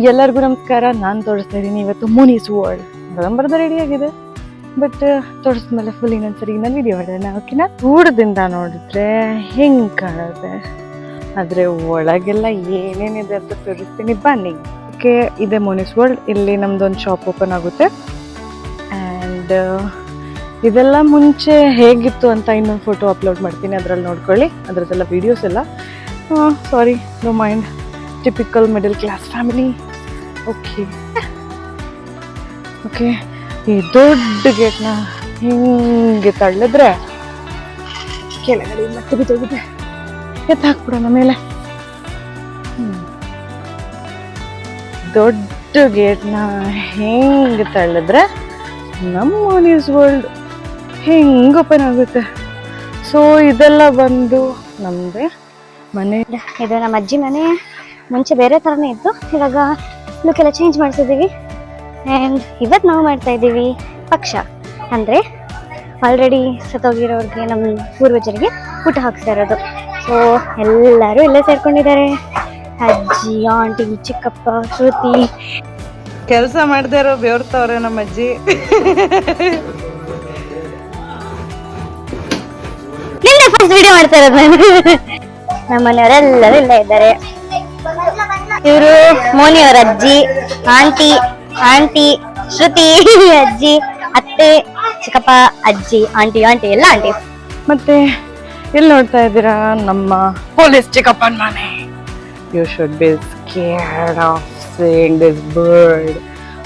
ಎಲ್ಲರಿಗೂ ನಮಸ್ಕಾರ. ನಾನು ತೋರಿಸ್ತಾ ಇದ್ದೀನಿ ಇವತ್ತು ಮೋನೀಸ್ ವರ್ಲ್ಡ್. ರಂಬರ್ದ ರೆಡಿ ಆಗಿದೆ, ಬಟ್ ತೋರಿಸ್ಮೇಲೆ ಫುಲ್ ಇನ್ನೊಂದ್ಸರಿ ಇನ್ನೊಂದು ವಿಡಿಯೋ ಮಾಡೋಣ. ಓಕೆನಾ? ದೂರದಿಂದ ನೋಡಿದ್ರೆ ಹೆಂಗೆ ಕಾಣುತ್ತೆ, ಆದರೆ ಒಳಗೆಲ್ಲ ಏನೇನಿದೆ ಅಂತ ತೋರಿಸ್ತೀನಿ ಬನ್ನಿ. ಓಕೆ, ಇದೆ ಮೋನೀಸ್ ವರ್ಲ್ಡ್. ಇಲ್ಲಿ ನಮ್ದೊಂದು ಶಾಪ್ ಓಪನ್ ಆಗುತ್ತೆ. ಆ್ಯಂಡ್ ಇದೆಲ್ಲ ಮುಂಚೆ ಹೇಗಿತ್ತು ಅಂತ ಇನ್ನೊಂದು ಫೋಟೋ ಅಪ್ಲೋಡ್ ಮಾಡ್ತೀನಿ, ಅದರಲ್ಲಿ ನೋಡ್ಕೊಳ್ಳಿ. ಅದರದ್ದೆಲ್ಲ ವೀಡಿಯೋಸ್ ಎಲ್ಲ. Sorry, no mind. Typical middle class family. Okay, ಈ ದೊಡ್ಡ ಗೇಟ್ನ ಹಿಂಗೆ ತಳ್ಳಿದ್ರೆ ಕೆಳಗಡೆ ಮತ್ತೆ ಬಿದ್ದೋಗಿದೆ. ಎತ್ತ ಹಾಕ್ಬಿಡೋಣ ಮೇಲೆ. ದೊಡ್ಡ ಗೇಟ್ನ ಹಿಂಗೆ ತಳ್ಳಿದ್ರೆ ನಮ್ಮ ಮೋನೀಸ್ ವರ್ಲ್ಡ್ ಹಿಂಗೆ ಓಪನ್ ಆಗುತ್ತೆ. ಸೊ ಇದೆಲ್ಲ ಬಂದು ನಮ್ಮದೇ ಮನೆ. ಇದು ನಮ್ಮ ಅಜ್ಜಿ ಮನೆ. ಮುಂಚೆ ಬೇರೆ ಥರನೇ ಇತ್ತು, ಇವಾಗ ಲುಕ್ಕೆಲ್ಲ ಚೇಂಜ್ ಮಾಡಿಸಿದ್ದೀವಿ. ಆ್ಯಂಡ್ ಇವತ್ತು ನಾವು ಮಾಡ್ತಾ ಇದ್ದೀವಿ ಪಕ್ಷ, ಅಂದರೆ ಆಲ್ರೆಡಿ ಸತ್ತೋಗಿರೋರಿಗೆ, ನಮ್ಮ ಪೂರ್ವಜರಿಗೆ ಊಟ ಹಾಕ್ತಾ ಇರೋದು. ಸೊ ಎಲ್ಲರೂ ಇಲ್ಲೇ ಸೇರ್ಕೊಂಡಿದ್ದಾರೆ. ಅಜ್ಜಿ, ಆಂಟಿ, ಚಿಕ್ಕಪ್ಪ, ಶ್ರುತಿ. ಕೆಲಸ ಮಾಡದೇ ಇರೋ ಬೇವ್ರ್ತವ್ರೆ ನಮ್ಮ ಅಜ್ಜಿ. ನಿನ್ನೆ ಫಸ್ಟ್ ವಿಡಿಯೋ ಮಾಡ್ತಾ ಇರೋದು ನಾನು. ನಮ್ಮ ಮನೆಯವರೆಲ್ಲರೂ ಇಲ್ಲೇ ಇದ್ದಾರೆ. ಇವರು ಮೋನಿಯವರ ಅಜ್ಜಿ, ಆಂಟಿ, ಶ್ರುತಿ ಅಜ್ಜಿ, ಅತ್ತೆ, ಚಿಕ್ಕಪ್ಪ, ಅಜ್ಜಿ, ಆಂಟಿ ಎಲ್ಲ ಆಂಟಿ. ಮತ್ತೆ ಇಲ್ಲಿ ನೋಡ್ತಾ ಇದ್ದೀರಾ ನಮ್ಮ ಪೊಲೀಸ್ ಚಿಕ್ಕಪ್ಪನ ಮನೆ. You should be scared of seeing this bird.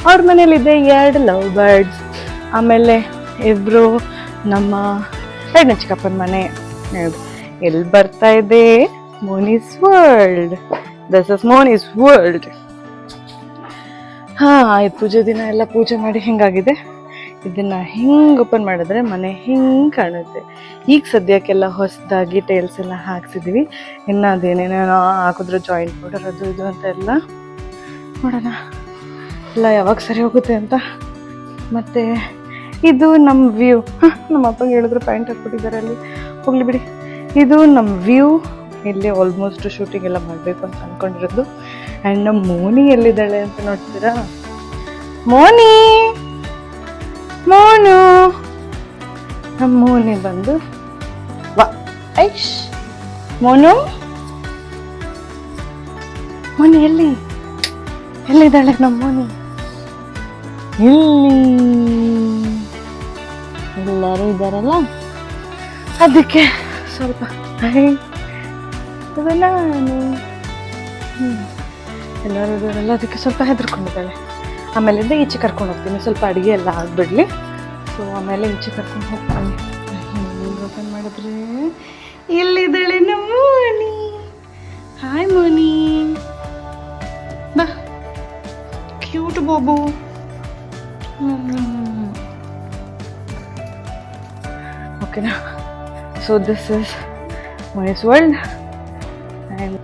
ಅವ್ರ ಮನೇಲಿದೆ 2 ಲವ್ ಬರ್ಡ್ಸ್. ಆಮೇಲೆ ಇಬ್ರು ನಮ್ಮ ಎರಡನೇ ಚಿಕ್ಕಪ್ಪನ ಮನೆ. ಎಲ್ಲಿ ಬರ್ತಾ ಇದೆ? Monee's world. This is Monee's world. ಆಯ್ತು, ಪೂಜೆ ದಿನ ಎಲ್ಲ ಪೂಜೆ ಮಾಡಿ ಹಿಂಗಾಗಿದೆ. ಇದನ್ನ ಹಿಂಗೆ ಓಪನ್ ಮಾಡಿದ್ರೆ ಮನೆ ಹಿಂಗೆ ಕಾಣುತ್ತೆ. ಈಗ ಸದ್ಯಕ್ಕೆಲ್ಲ ಹೊಸದಾಗಿ ಟೈಲ್ಸ್ ಎಲ್ಲ ಹಾಕ್ಸಿದ್ವಿ. ಇನ್ನು ಅದೇನೇನೋ ಹಾಕಿದ್ರು ಜಾಯಿಂಟ್ ಪೌಡರ್ ಅದು ಇದು ಅಂತ ಎಲ್ಲ ನೋಡೋಣ, ಎಲ್ಲ ಯಾವಾಗ ಸರಿ ಹೋಗುತ್ತೆ ಅಂತ. ಮತ್ತು ಇದು ನಮ್ಮ ವ್ಯೂ. ನಮ್ಮ ಅಪ್ಪಗೆ ಹೇಳಿದ್ರು ಪ್ಯಾಂಟ್ ಹಾಕ್ಬಿಟ್ಟಿದ್ದಾರೆ, ಅಲ್ಲಿ ಹೋಗ್ಲಿ ಬಿಡಿ. ಇದು ನಮ್ಮ ವ್ಯೂ. ಇಲ್ಲಿ ಆಲ್ಮೋಸ್ಟ್ ಶೂಟಿಂಗ್ ಎಲ್ಲ ಮಾಡಬೇಕು ಅಂತ ಅಂದ್ಕೊಂಡಿರೋದು. ಆ್ಯಂಡ್ ನಮ್ಮ ಮೋನಿ ಎಲ್ಲಿದ್ದಾಳೆ ಅಂತ ನೋಡ್ತೀರಾ? ಮೋನು, ನಮ್ಮ ಮೋನಿ ಬಂದು ವಾ ಐಶ್. ಮೋನಿ ಎಲ್ಲಿದ್ದಾಳೆ ನಮ್ಮ ಮೋನಿ? ಇಲ್ಲಿ ಎಲ್ಲರೂ ಇದ್ದಾರಲ್ಲ, ಅದಕ್ಕೆ ಸ್ವಲ್ಪ ನಾನು ಎಲ್ಲರೂ ಇದ್ದಾರಲ್ಲ ಅದಕ್ಕೆ ಸ್ವಲ್ಪ ಹೆದರ್ಕೊಂಡಿದ್ದಾಳೆ. ಆಮೇಲಿಂದ ಈಚೆ ಕರ್ಕೊಂಡು ಹೋಗ್ತೀನಿ, ಸ್ವಲ್ಪ ಅಡುಗೆ ಎಲ್ಲ ಆಗಿಬಿಡ್ಲಿ. ಸೊ ಆಮೇಲೆ ಈಚೆ ಕರ್ಕೊಂಡು ಹೋಗ್ತೀನಿ. ಓಪನ್ ಮಾಡಿದ್ರೆ ಎಲ್ಲಿದ್ದಾಳೆ ನಮ್ಮ ಮೋನಿ. ಹಾಯ್ ಮೋನಿ, ಬಾ, ಕ್ಯೂಟ್ ಬಾಬು. ಓಕೆನಾ? So this is Monee's world. And